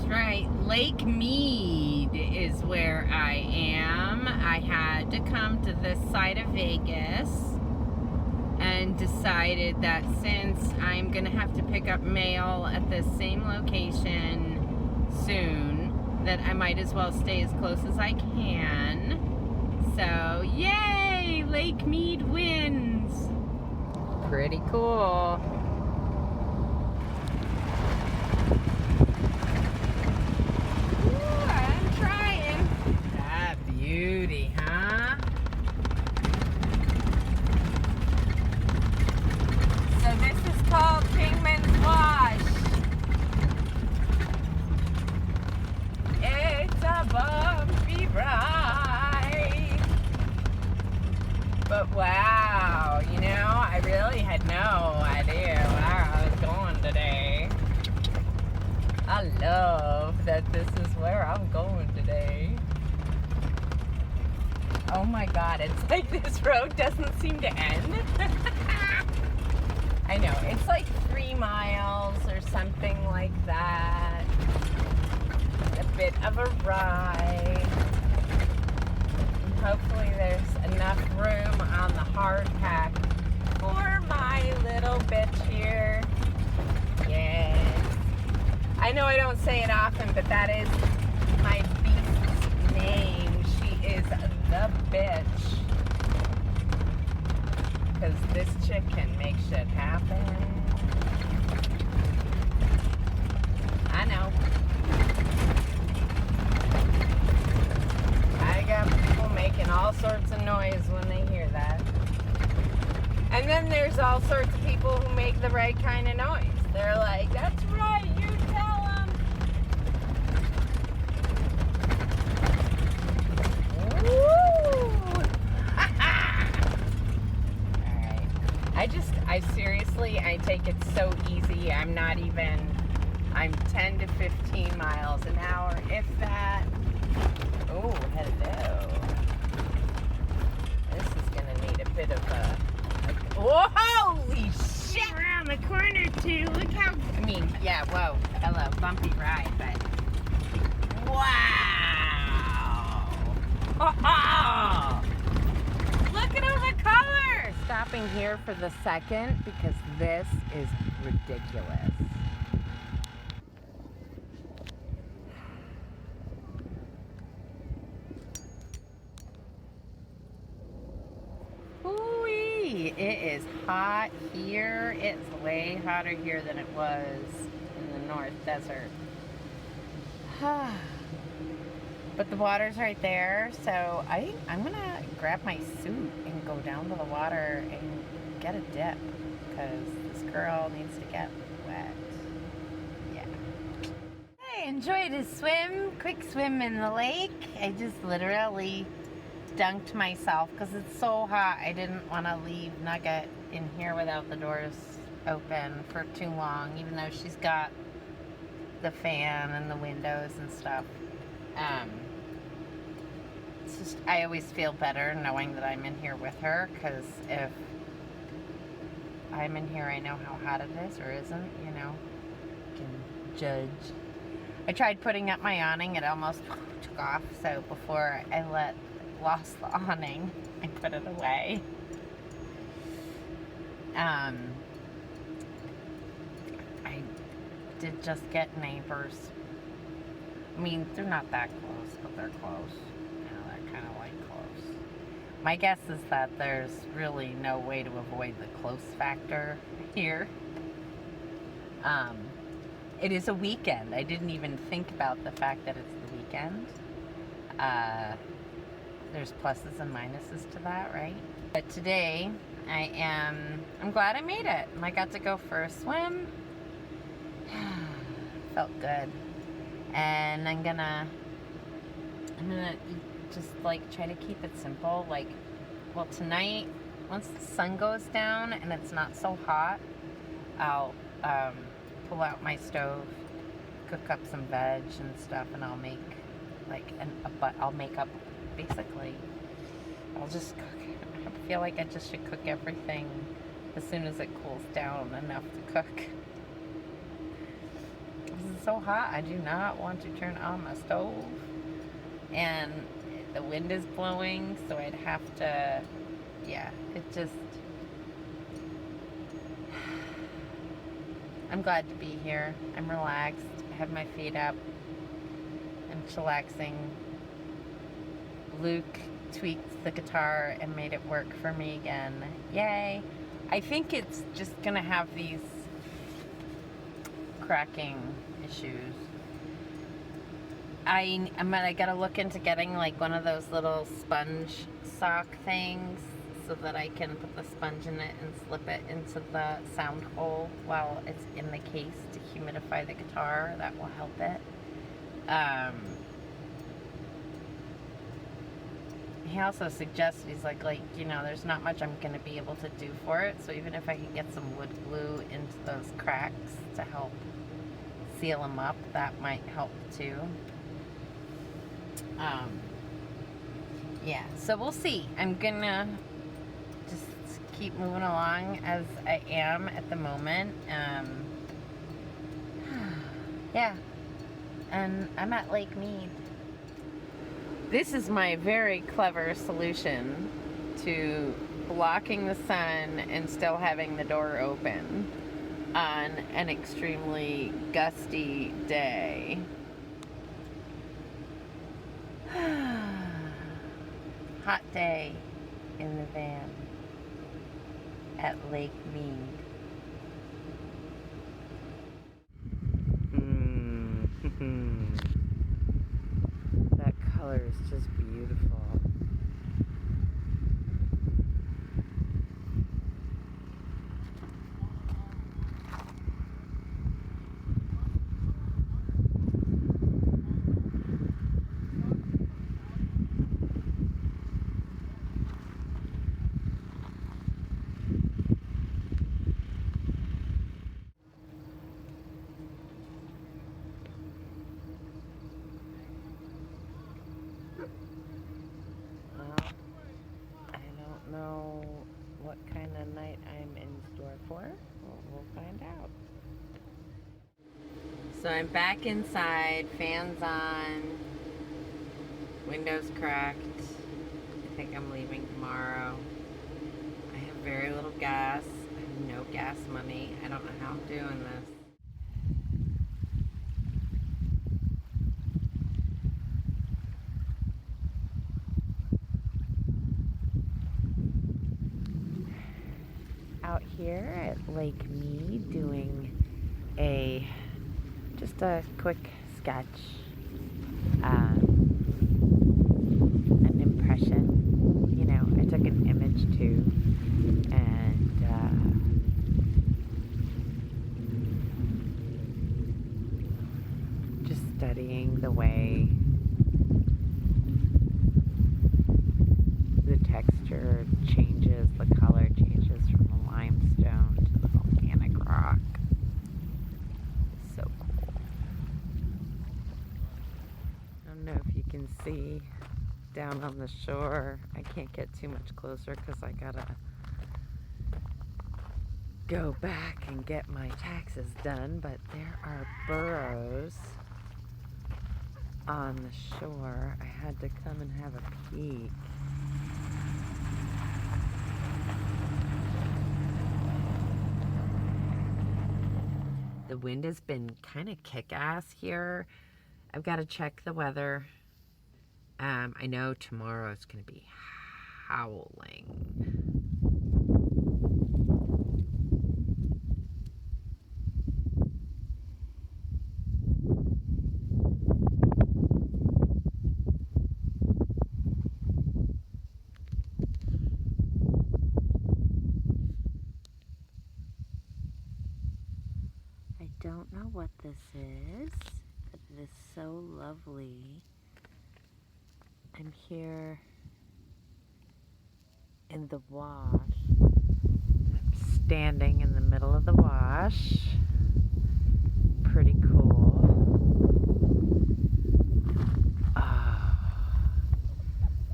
right. Lake Mead is where I am. I had to come to this side of Vegas and decided that since I'm going to have to pick up mail at the same location soon, that I might as well stay as close as I can. So, yay! Lake Mead wins! Pretty cool. Beauty, huh? So this is called Kingman's Wash. It's a bumpy ride. But wow, you know, I really had no idea where I was going today. I love that this is where I'm going today. Oh my God, it's like this road doesn't seem to end. I know, it's like 3 miles or something like that. A bit of a ride. And hopefully there's enough room on the hard pack for my little bitch here. Yes. I know I don't say it often, but that is my beast's name. She is the bitch. Because this chick can make shit happen. I know. I got people making all sorts of noise when they hear that. And then there's all sorts of people who make the right kind of noise. They're like, that's right, you tell them. I take it so easy. I'm 10 to 15 miles an hour, if that. Oh, hello. This is gonna need a bit of a oh, holy shit! Around the corner too. Look how. I mean, yeah, whoa, hello, bumpy ride, but wow! Oh, look at all the colors! Stopping here for the second because this is ridiculous. Ooh-wee. It is hot here. It's way hotter here than it was in the North Desert. But the water's right there, so I'm gonna grab my suit and go down to the water and get a dip because this girl needs to get wet. Yeah. I enjoyed a quick swim in the lake. I just literally dunked myself because it's so hot. I didn't want to leave Nugget in here without the doors open for too long, even though she's got the fan and the windows and stuff. It's just, I always feel better knowing that I'm in here with her, because if I'm in here, I know how hot it is or isn't, you know, I can judge. I tried putting up my awning, it almost took off, so before I lost the awning, I put it away. I did just get neighbors. I mean, they're not that close, but they're close. You know, they're kind of like close. My guess is that there's really no way to avoid the close factor here. It is a weekend. I didn't even think about the fact that it's the weekend. There's pluses and minuses to that, right? But today, I'm glad I made it. I got to go for a swim. Felt good. And I'm gonna just like try to keep it simple. Like, well, tonight, once the sun goes down and it's not so hot, I'll pull out my stove, cook up some veg and stuff, and I'll make like I'll make up basically. I'll just cook. I feel like I just should cook everything as soon as it cools down enough to cook. This is so hot. I do not want to turn on my stove. And the wind is blowing, so I'd have to, yeah, it just, I'm glad to be here. I'm relaxed. I have my feet up. I'm chillaxing. Luke tweaked the guitar and made it work for me again. Yay. I think it's just gonna have these cracking issues. I gotta look into getting like one of those little sponge sock things so that I can put the sponge in it and slip it into the sound hole while it's in the case to humidify the guitar. That will help it. He also suggested, he's like, you know, there's not much I'm going to be able to do for it, so even if I can get some wood glue into those cracks to help seal them up, that might help too. Yeah, so we'll see. I'm going to just keep moving along as I am at the moment. Yeah, and I'm at Lake Mead. This is my very clever solution to blocking the sun and still having the door open on an extremely gusty day. Hot day in the van at Lake Mead. That color is just beautiful. Know what kind of night I'm in store for. We'll find out. So I'm back inside, fans on, windows cracked. I think I'm leaving tomorrow. I have very little gas. I have no gas money. I don't know how I'm doing this. Out here at Lake Mead doing just a quick sketch, an impression. You know, I took an image too, and just studying the way the texture changes, the color changes from the limestone to the volcanic rock. It's so cool. I don't know if you can see down on the shore. I can't get too much closer because I gotta go back and get my taxes done, but there are burros on the shore. I had to come and have a peek. The wind has been kind of kick-ass here. I've got to check the weather. I know tomorrow it's going to be howling. I don't know what this is, but it is so lovely. I'm here in the wash. I'm standing in the middle of the wash. Pretty cool.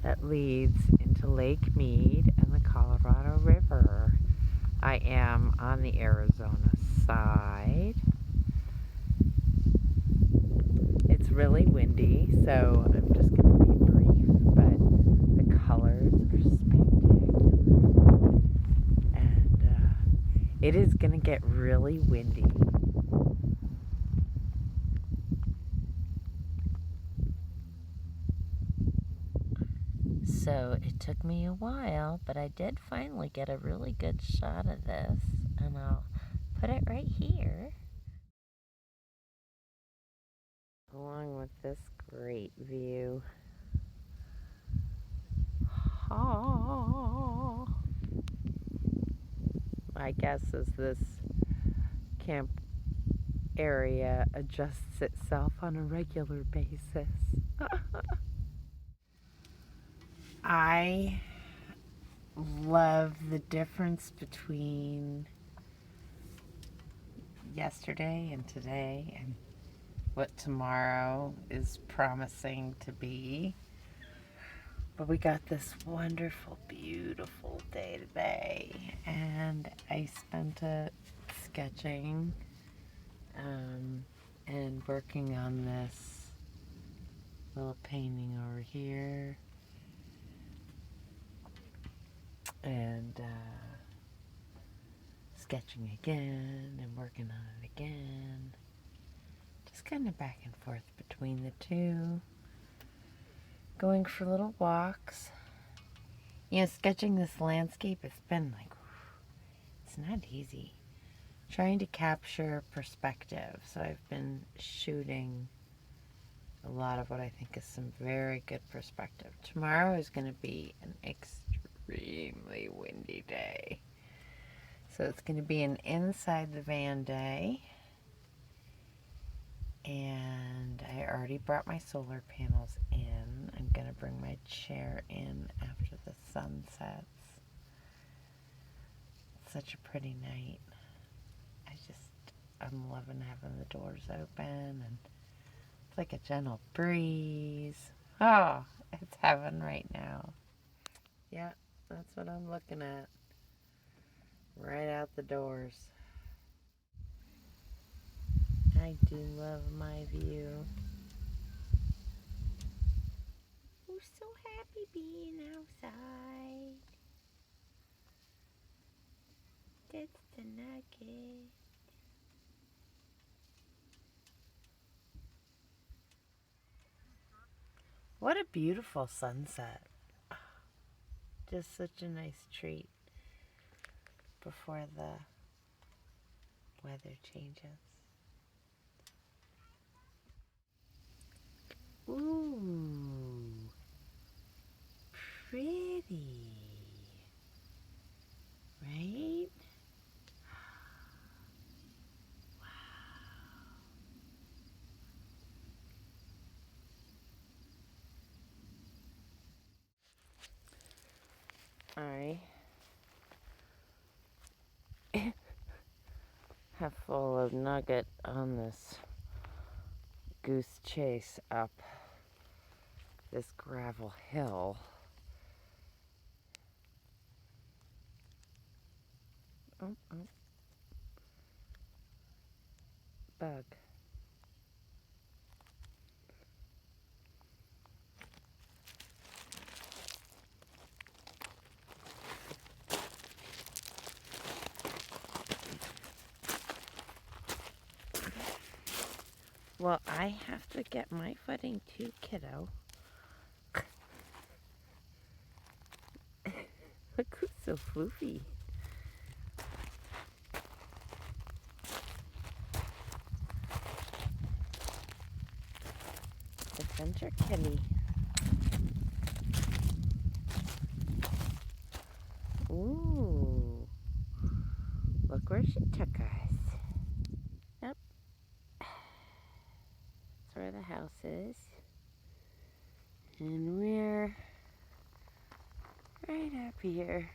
That leads into Lake Mead and the Colorado River. I am on the Arizona side. really windy, so I'm just going to be brief, but the colors are spectacular. And it is going to get really windy. So it took me a while, but I did finally get a really good shot of this, and I'll put it right here, along with this great view. Oh. My guess is this camp area adjusts itself on a regular basis. I love the difference between yesterday and today and what tomorrow is promising to be. But we got this wonderful, beautiful day today, and I spent it sketching and working on this little painting over here, and sketching again and working on it again, just kind of back and forth between the two, going for little walks. You know, sketching this landscape has been like, it's not easy. Trying to capture perspective, so I've been shooting a lot of what I think is some very good perspective. Tomorrow is going to be an extremely windy day. So it's going to be an inside the van day. And I already brought my solar panels in. I'm going to bring my chair in after the sun sets. It's such a pretty night. I'm loving having the doors open, and it's like a gentle breeze. Oh, it's heaven right now. Yeah, that's what I'm looking at. Right out the doors. I do love my view. We're so happy being outside. That's the nugget. What a beautiful sunset. Just such a nice treat before the weather changes. Ooh, pretty, right? I have full of nugget on this goose chase up this gravel hill. Oh, bug. Well, I have to get my footing too, kiddo. Look who's so floofy. Adventure kitty. Ooh. Look where she took us. Yep. That's where the house is. And we're right up here.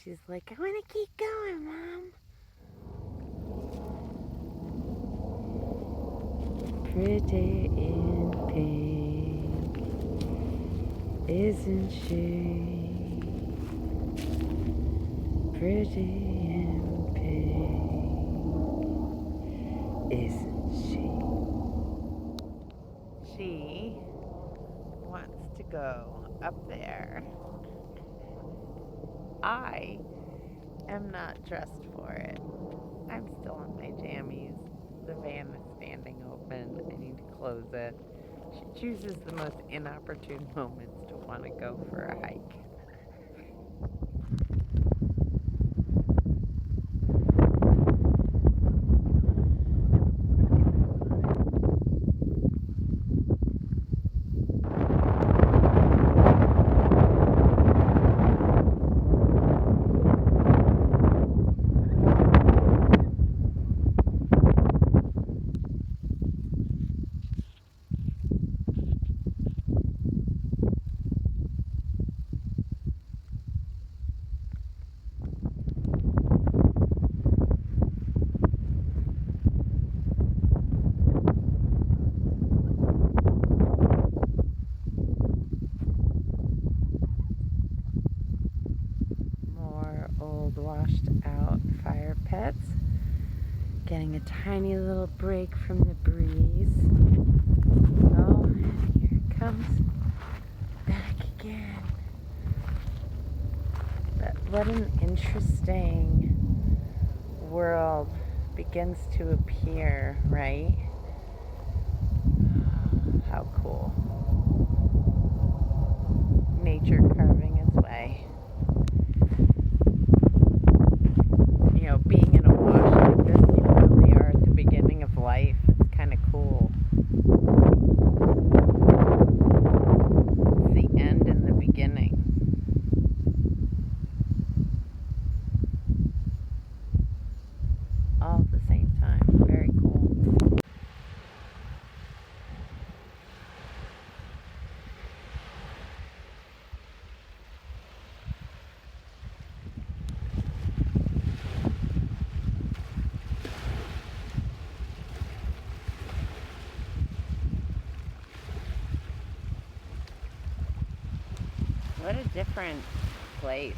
She's like, I want to keep going, Mom. Pretty in pink, isn't she? Pretty in pink. isn't she? She wants to go up there. I am not dressed for it. I'm still in my jammies. The van is standing open. I need to close it. She chooses the most inopportune moments to want to go for a hike. Washed out fire pits, getting a tiny little break from the breeze. Oh, and here it comes back again. But what an interesting world begins to appear, right? How cool. Nature carving its way. Being in a wash like this, you really are at the beginning of life. It's kind of cool. It's the end and the beginning. All at the same time. Very cool. What a different place,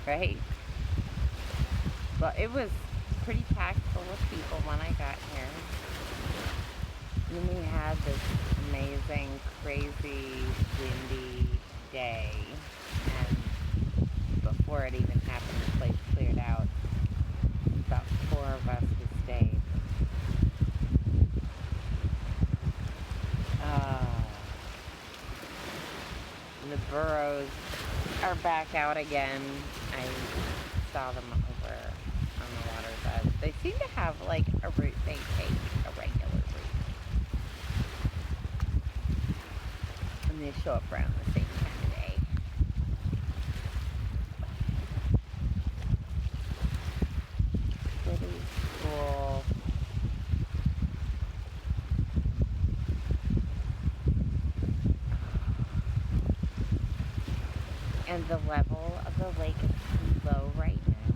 right? Well, it was pretty packed full of people when I got here. Then we had this amazing, crazy, windy day, and before it even happened, the place cleared out. About 4 of us who stayed. The burros are back out again. I saw them over on the waterside. They seem to have like a route they take, a regular route. And they show up around the same time of day. Pretty cool. And the level of the lake is too low right now.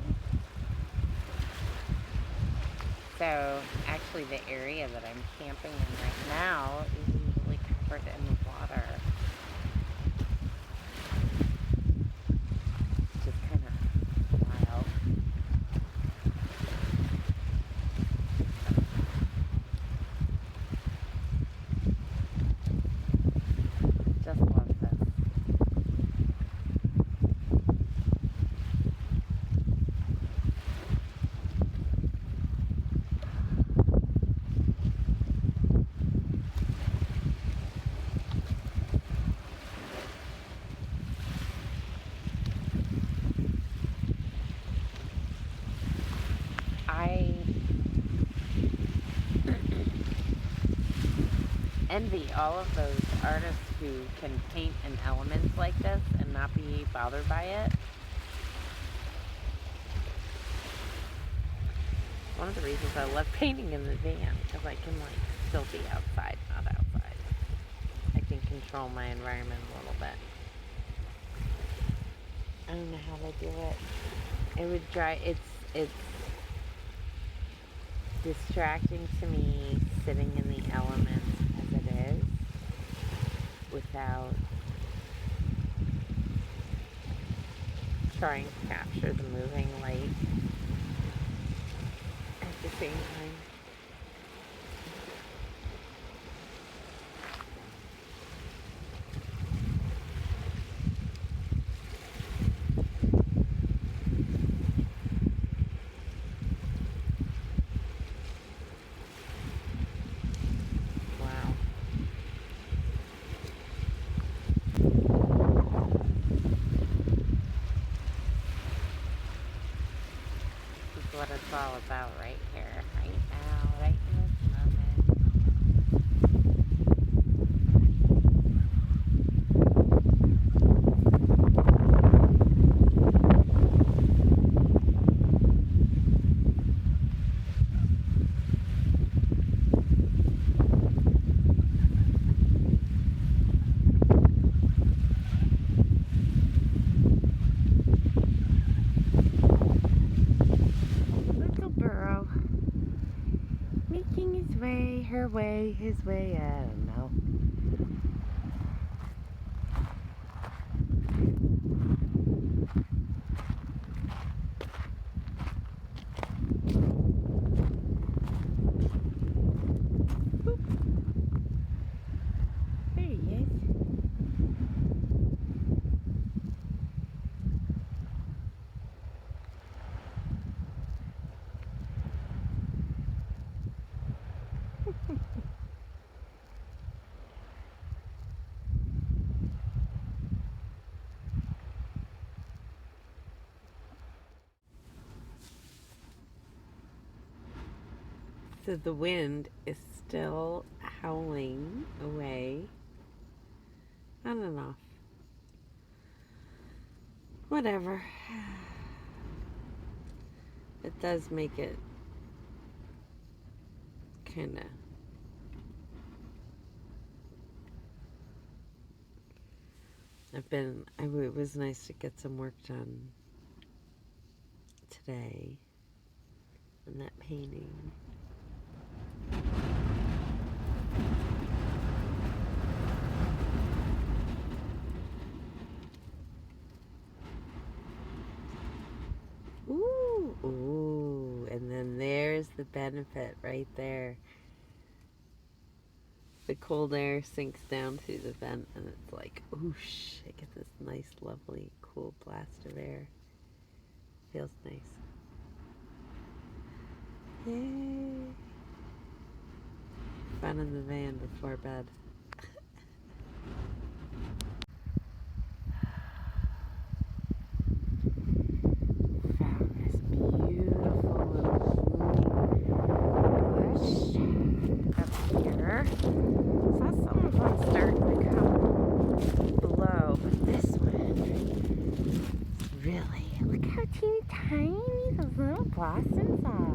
So actually the area that I'm camping in right now is usually covered in the water. It's just kind of wild. Just love this. I envy all of those artists who can paint in elements like this and not be bothered by it. One of the reasons I love painting in the van, because I can still be outside, not outside. I can control my environment a little bit. I don't know how they do it. It would drive, it's distracting to me sitting in the elements as it is without trying to capture the moving light at the same time. what it's all about right here, right now, right in this moment. Making his way, her way, his way, I don't know. Boop. There he is. So the wind is still howling away on and off. Whatever. It does make it kind of it was nice to get some work done today on that painting. Ooh, and then there's the benefit right there. The cold air sinks down through the vent and it's like, whoosh, I get this nice, lovely, cool blast of air. Feels nice. Yay. Fun in the van before bed. Found this beautiful little bush up here. Saw some of them starting to come below, but this one really, look how teeny tiny those little blossoms are.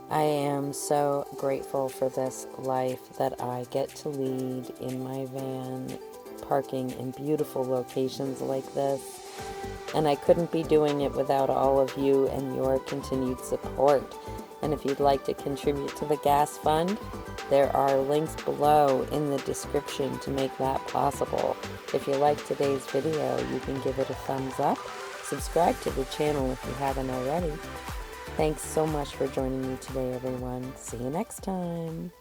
I am so grateful for this life that I get to lead in my van, parking in beautiful locations like this. And I couldn't be doing it without all of you and your continued support. And if you'd like to contribute to the gas fund, there are links below in the description to make that possible. If you like today's video, you can give it a thumbs up. Subscribe to the channel if you haven't already. Thanks so much for joining me today, everyone. See you next time.